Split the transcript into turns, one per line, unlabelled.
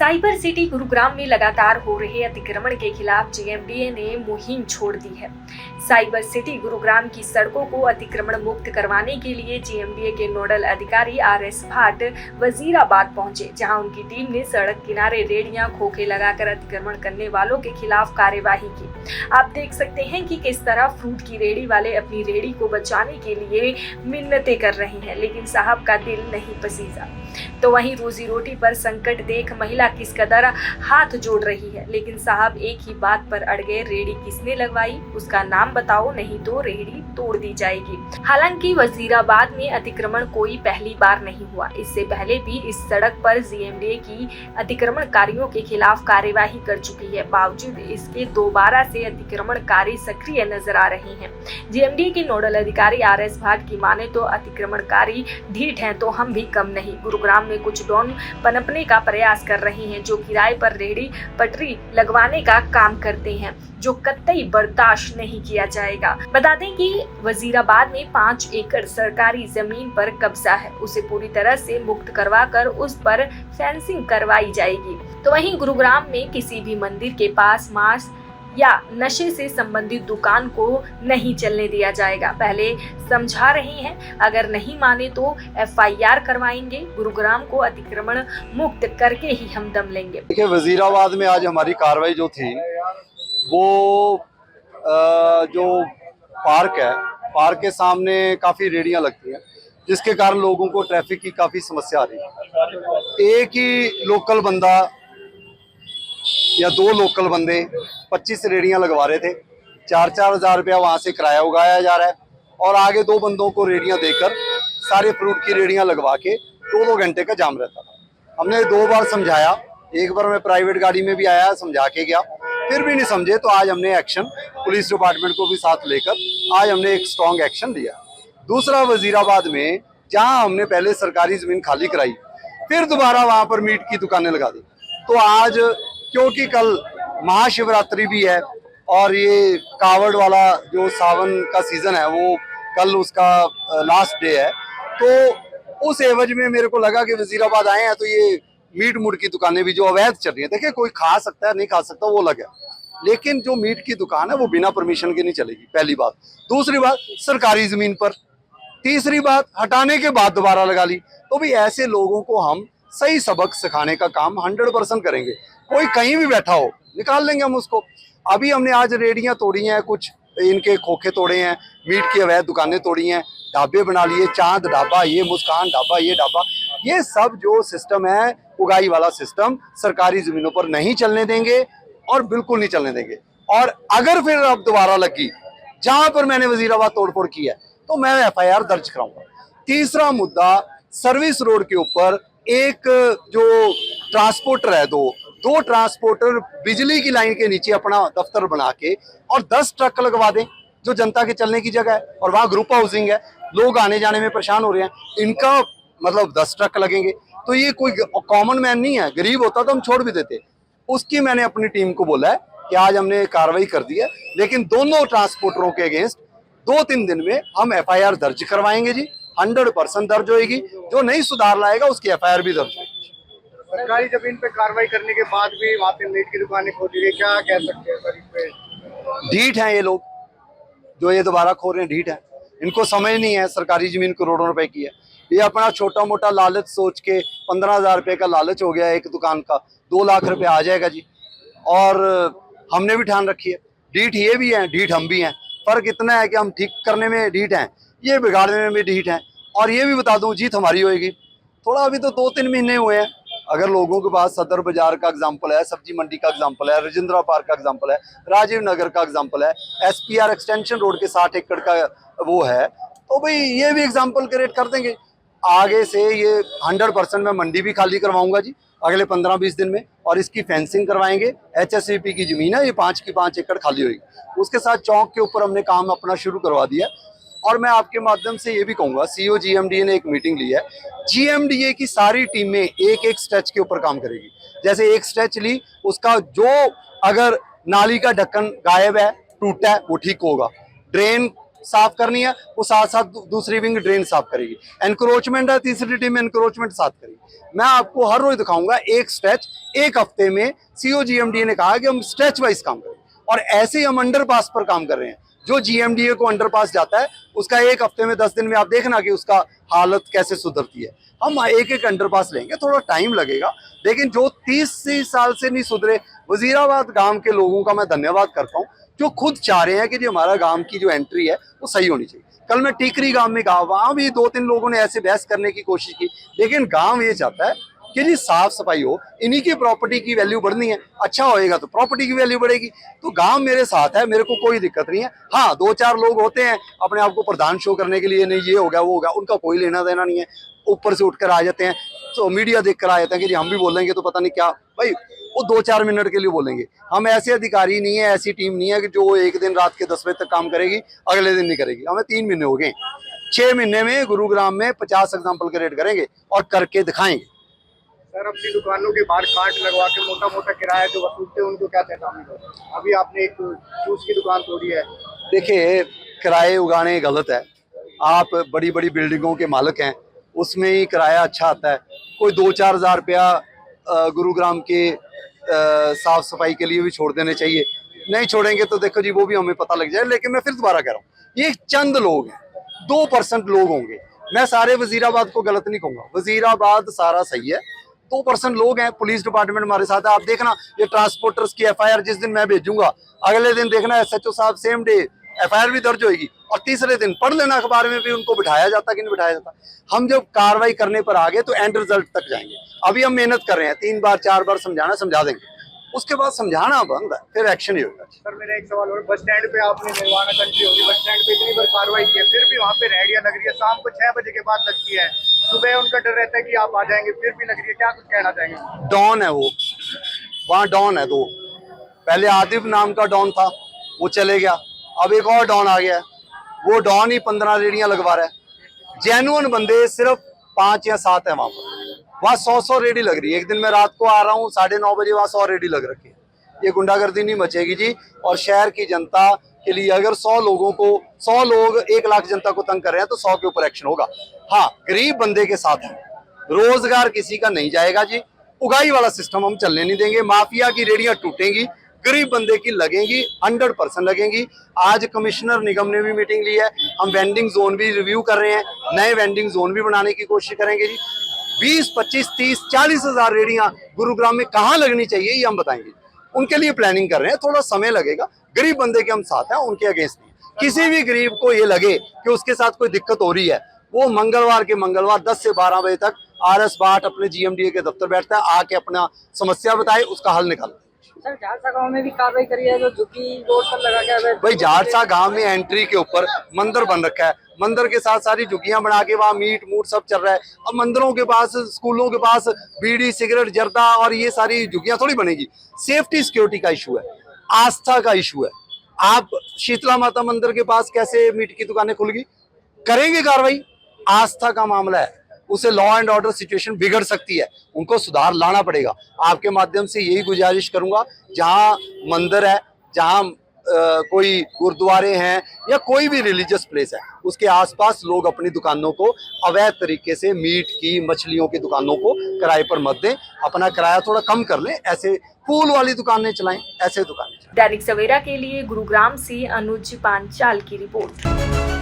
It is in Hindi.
साइबर सिटी गुरुग्राम में लगातार हो रहे अतिक्रमण के खिलाफ जीएमडीए ने मुहिम छोड़ दी है। साइबर सिटी गुरुग्राम की सड़कों को अतिक्रमण मुक्त करवाने के लिए जीएमडीए के नोडल अधिकारी आरएस भाट वजीराबाद पहुंचे, जहां उनकी टीम ने सड़क किनारे रेडियां खोखे लगाकर अतिक्रमण करने वालों के खिलाफ कार्यवाही की। आप देख सकते हैं कि किस तरह फ्रूट की रेडी वाले अपनी रेडी को बचाने के लिए मिन्नतें कर रहे हैं, लेकिन साहब का दिल नहीं पसीजा। तो वहीं रोजी रोटी पर संकट देख महिला किस कदर हाथ जोड़ रही है, लेकिन साहब एक ही बात पर अड़ गए, रेडी किसने लगवाई, उसका नाम बताओ, नहीं तो रेडी तोड़ दी जाएगी। हालांकि वजीराबाद में अतिक्रमण कोई पहली बार नहीं हुआ। इससे पहले भी इस सड़क पर जीएमडीए की अतिक्रमणकारियों के खिलाफ कार्यवाही कर चुकी है। बावजूद इसके दोबारा से अतिक्रमणकारी सक्रिय नजर आ रहे हैं। जीएमडीए के नोडल अधिकारी आरएस भाट की माने तो अतिक्रमणकारी ढीठ हैं तो हम भी कम नहीं। गुरुग्राम में कुछ डॉन पनपने का प्रयास कर रहे हैं, जो किराए पर रेहड़ी पटरी लगवाने का काम करते हैं, जो कतई बर्दाश्त नहीं किया जाएगा। बता दें कि वजीराबाद में 5 एकड़ सरकारी जमीन पर कब्जा है, उसे पूरी तरह से मुक्त करवाकर उस पर फेंसिंग करवाई जाएगी। तो वहीं गुरुग्राम में किसी भी मंदिर के पास मांस या नशे से संबंधित दुकान को नहीं चलने दिया जाएगा। पहले समझा रहे हैं, अगर नहीं माने तो एफआईआर करवाएंगे। गुरुग्राम को अतिक्रमण मुक्त करके ही हम दम लेंगे।
देखिए, वजीराबाद में आज हमारी कार्रवाई जो थी वो जो पार्क है, पार्क के सामने काफी रेडियां लगती हैं, जिसके कारण लोगों को ट्रैफिक की काफी समस्या आ रही है। एक ही लोकल बंदा या 2 लोकल बंदे 25 रेडियां लगवा रहे थे। 4-4 हज़ार रुपया वहां से किराया उगाया जा रहा है और आगे 2 बंदों को रेडियां देकर सारे फ्रूट की रेडियां लगवा के 2-2 घंटे का जाम रहता था। हमने 2 बार समझाया, एक बार मैं प्राइवेट गाड़ी में भी आया, समझा के गया, फिर भी नहीं समझे। तो आज हमने एक्शन, पुलिस डिपार्टमेंट को भी साथ लेकर आज हमने एक स्ट्रॉन्ग एक्शन लिया। दूसरा, वजीराबाद में जहां हमने पहले सरकारी जमीन खाली कराई, फिर दोबारा वहां पर मीट की दुकानें लगा दी। तो आज क्योंकि कल महाशिवरात्रि भी है और ये कावड़ वाला जो सावन का सीजन है वो कल उसका लास्ट डे है, तो उस एवज में मेरे को लगा कि वजीराबाद आए हैं तो ये मीट मुट की दुकानें भी जो अवैध चल रही है, देखिए कोई खा सकता है नहीं खा सकता वो अलग है, लेकिन जो मीट की दुकान है वो बिना परमिशन के नहीं चलेगी, पहली बात। दूसरी बात, सरकारी जमीन पर। तीसरी बात, हटाने के बाद दोबारा लगा ली। तो भी ऐसे लोगों को हम सही सबक सिखाने का काम 100% करेंगे। कोई कहीं भी बैठा हो निकाल लेंगे हम उसको। अभी हमने आज रेडियां तोड़ी हैं, कुछ इनके खोखे तोड़े हैं, मीट की अवैध दुकानें तोड़ी हैं, ढाबे बना लिए, चांद ढाबा, ये मुस्कान ढाबा, ये ढाबा, ये सब जो सिस्टम है उगाई वाला सिस्टम सरकारी जमीनों पर नहीं चलने देंगे और बिल्कुल नहीं चलने देंगे। और अगर फिर अब दोबारा लगी जहां पर मैंने वजीराबाद तोड़फोड़ की है तो मैं एफआईआर दर्ज कराऊंगा। तीसरा मुद्दा, सर्विस रोड के ऊपर एक जो ट्रांसपोर्टर है, दो ट्रांसपोर्टर बिजली की लाइन के नीचे अपना दफ्तर बना के और 10 ट्रक लगवा दें जो जनता के चलने की जगह है, और वहां ग्रुप हाउसिंग है, लोग आने जाने में परेशान हो रहे हैं, इनका मतलब 10 ट्रक लगेंगे। तो ये कोई कॉमन मैन नहीं है, गरीब होता तो हम छोड़ भी देते। उसकी मैंने अपनी टीम को बोला है कि आज हमने कार्रवाई कर दी है, लेकिन दोनों ट्रांसपोर्टरों के अगेंस्ट 2-3 दिन में हम एफआईआर दर्ज करवाएंगे जी, 100% दर्ज होएगी। जो नहीं सुधार लाएगा उसकी एफआईआर भी दर्ज होगी।
सरकारी जमीन पे कार्रवाई करने के बाद भी वहाँ पे मीट की दुकानें खोली है, क्या कह सकते हैं सर इस पे?
ढीठ हैं ये लोग, जो ये दोबारा खोल रहे हैं, ढीठ हैं। इनको समझ नहीं है सरकारी जमीन करोड़ों रुपए की है। ये अपना छोटा मोटा लालच सोच के 15,000 रुपए का लालच हो गया एक दुकान का, 2 लाख रुपए आ जाएगा जी। और हमने भी ठान रखी है, ढीठ ये भी हैं, ढीठ हम भी हैं। फर्क इतना है कि हम ठीक करने में ढीठ हैं, ये बिगाड़ने में भी ढीठ हैं। और ये भी बता दूं, जीत हमारी होएगी। थोड़ा अभी तो 2-3 महीने हुए हैं, अगर लोगों के पास सदर बाजार का एग्जाम्पल है, सब्जी मंडी का एग्जाम्पल है, राजेंद्रा पार्क का एग्जाम्पल है, राजीव नगर का एग्जाम्पल है, एसपीआर एक्सटेंशन रोड के 60 एकड़ का वो है, तो भाई ये भी एग्जाम्पल क्रिएट कर देंगे। आगे से ये 100% मैं मंडी भी खाली करवाऊंगा जी अगले 15-20 दिन में, और इसकी फेंसिंग करवाएंगे। एचएसवीपी की जमीन है, ये 5 की 5 एकड़ खाली होगी। उसके साथ चौक के ऊपर हमने काम अपना शुरू करवा दिया। और मैं आपके माध्यम से ये भी कहूंगा, सीईओ जीएमडीए ने एक मीटिंग ली है, जीएमडीए की सारी टीमें एक स्ट्रेच के ऊपर काम करेगी। जैसे एक स्ट्रेच ली, उसका जो अगर नाली का ढक्कन गायब है, टूटा है, वो ठीक होगा। ड्रेन साफ करनी है, वो साथ साथ दूसरी विंग ड्रेन साफ करेगी। एनक्रोचमेंट है, तीसरी टीम एनक्रोचमेंट साफ करेगी। मैं आपको हर रोज दिखाऊंगा एक स्ट्रेच, एक हफ्ते में सीओ जीएमडीए ने कहा कि हम स्ट्रेच वाइज काम करें, और ऐसे ही हम अंडरपास पर काम कर रहे हैं। जो जीएमडीए को अंडरपास जाता है उसका एक हफ्ते में 10 दिन में आप देखना कि उसका हालत कैसे सुधरती है। हम एक एक अंडरपास लेंगे, थोड़ा टाइम लगेगा, लेकिन जो 30 साल से नहीं सुधरे वजीराबाद गांव के लोगों का मैं धन्यवाद करता हूं, जो खुद चाह रहे हैं कि जो हमारा गांव की जो एंट्री है वो सही होनी चाहिए। कल मैं टीकरी गांव में गया, वहां भी 2-3 लोगों ने ऐसे बहस करने की कोशिश की, लेकिन गांव ये चाहता है कि जी साफ सफाई हो, इन्हीं की प्रॉपर्टी की वैल्यू बढ़नी है, अच्छा होएगा तो प्रॉपर्टी की वैल्यू बढ़ेगी। तो गांव मेरे साथ है, मेरे को कोई दिक्कत नहीं है। हाँ, 2-4 लोग होते हैं अपने आप को प्रधान शो करने के लिए, नहीं ये हो गया वो हो गया, उनका कोई लेना देना नहीं है, ऊपर से उठकर आ जाते हैं, तो मीडिया देख कर आ जाते हैं कि जी हम भी बोलेंगे तो पता नहीं क्या। भाई वो 2-4 मिनट के लिए बोलेंगे, हम ऐसे अधिकारी नहीं है, ऐसी टीम नहीं है कि जो एक दिन रात के 10 बजे तक काम करेगी अगले दिन नहीं करेगी। हमें 3 महीने हो गए, 6 महीने में गुरुग्राम में 50 एग्जाम्पल के रेट करेंगे और करके दिखाएंगे।
सर, अपनी दुकानों के बाहर कांट लगवा के मोटा मोटा किराया जो वसूलते हैं उनको क्या चेतावनी दो? अभी आपने एक जूस की दुकान तोड़ी है।
देखिए, किराए उगाने गलत है। आप बड़ी बड़ी बिल्डिंगों के मालिक हैं, उसमें ही किराया अच्छा आता है। कोई 2-4 हज़ार रुपया गुरुग्राम के साफ सफाई के लिए भी छोड़ देने चाहिए। नहीं छोड़ेंगे तो देखो जी वो भी हमें पता लग जाए। लेकिन मैं फिर दोबारा कह रहा हूँ, ये चंद लोग हैं, 2% लोग होंगे। मैं सारे वजीराबाद को गलत नहीं कहूँगा, वजीराबाद सारा सही है, 2% लोग हैं। पुलिस डिपार्टमेंट हमारे साथ है। आप देखना, ये ट्रांसपोर्टर्स की एफआईआर जिस दिन मैं भेजूंगा, अगले दिन देखना एसएचओ साहब सेम डे एफआईआर भी दर्ज होगी, और तीसरे दिन पढ़ लेना अखबार में भी उनको बिठाया जाता कि नहीं बिठाया जाता। हम जब कार्रवाई करने पर आ गए तो एंड रिजल्ट तक जाएंगे। अभी हम मेहनत कर रहे हैं, 3 बार 4 बार समझाना, समझा देंगे, उसके बाद समझाना बंद है, फिर एक्शन ही होगा।
सर, मेरा एक सवाल और, बस स्टैंड पे आपने निर्वाणा कंट्री होगी, बस स्टैंड पे इतनी बार कार्रवाई की है, फिर भी वहाँ पे रेहड़ियाँ लग रही है, शाम को 6 बजे के बाद लगती है, सुबह उनका डर रहता है कि आप आ जाएंगे, फिर भी लग रही है। क्या कुछ कहना चाहेंगे?
डॉन है वो, वहाँ डॉन है। 2 पहले आदिब नाम का डॉन था, वो चले गया, अब एक और डॉन आ गया है। वो डॉन ही 15 रेडियां लगवा रहा है। जेन्युइन बंदे सिर्फ 5 या 7 है वहां पर। वहां 100 रेडी लग रही है। एक दिन मैं रात को आ रहा हूँ 9:30 बजे, वहां 100 रेडी लग रखी है। ये गुंडागर्दी नहीं मचेगी जी। और शहर की जनता के लिए अगर 100 लोग 1 लाख जनता को तंग कर रहे हैं तो 100 के ऊपर एक्शन होगा। हाँ, गरीब बंदे के साथ है, रोजगार किसी का नहीं जाएगा जी। उगाई वाला सिस्टम हम चलने नहीं देंगे। माफिया की रेडियां टूटेंगी, गरीब बंदे की लगेंगी, 100% लगेंगी। आज कमिश्नर निगम ने भी मीटिंग ली है, हम वेंडिंग जोन भी रिव्यू कर रहे हैं, नए वेंडिंग जोन भी बनाने की कोशिश करेंगे जी। 20, 25, 30, 40 हजार रेडियां गुरुग्राम में कहाँ लगनी चाहिए ये हम बताएंगे। उनके लिए प्लानिंग कर रहे हैं, थोड़ा समय लगेगा। गरीब बंदे के हम साथ हैं, उनके अगेंस्ट नहीं। किसी भी गरीब को ये लगे कि उसके साथ कोई दिक्कत हो रही है, वो मंगलवार के मंगलवार 10 से 12 बजे तक RS भाट अपने GMDA के दफ्तर बैठता है, आके अपना समस्या बताए, उसका हल निकाले।
सर, झारसा गांव में भी कार्रवाई करी है, जो झुग्गी रोड पर लगा के
भाई झारसा गांव में एंट्री के ऊपर मंदिर बन रखा है, मंदिर के साथ सारी झुग्गियां बना के वहाँ मीट मूट सब चल रहा है। अब मंदिरों के पास, स्कूलों के पास बीड़ी सिगरेट जर्दा और ये सारी झुग्गियां थोड़ी बनेगी। सेफ्टी सिक्योरिटी का इशू है, आस्था का इशू है। आप शीतला माता मंदिर के पास कैसे मीट की दुकानें खुल गई? करेंगे कार्रवाई, आस्था का मामला है, उसे लॉ एंड ऑर्डर सिचुएशन बिगड़ सकती है, उनको सुधार लाना पड़ेगा। आपके माध्यम से यही गुजारिश करूंगा, जहां मंदिर है, जहां कोई गुरुद्वारे हैं या कोई भी रिलीजियस प्लेस है, उसके आसपास लोग अपनी दुकानों को अवैध तरीके से मीट की, मछलियों की दुकानों को किराए पर मत दें। अपना किराया थोड़ा कम कर लें, ऐसे फूल वाली दुकानें चलाएं, ऐसे दुकानें चलाएं।
दैनिक सवेरा के लिए गुरुग्राम से अनुज पांचाल की रिपोर्ट।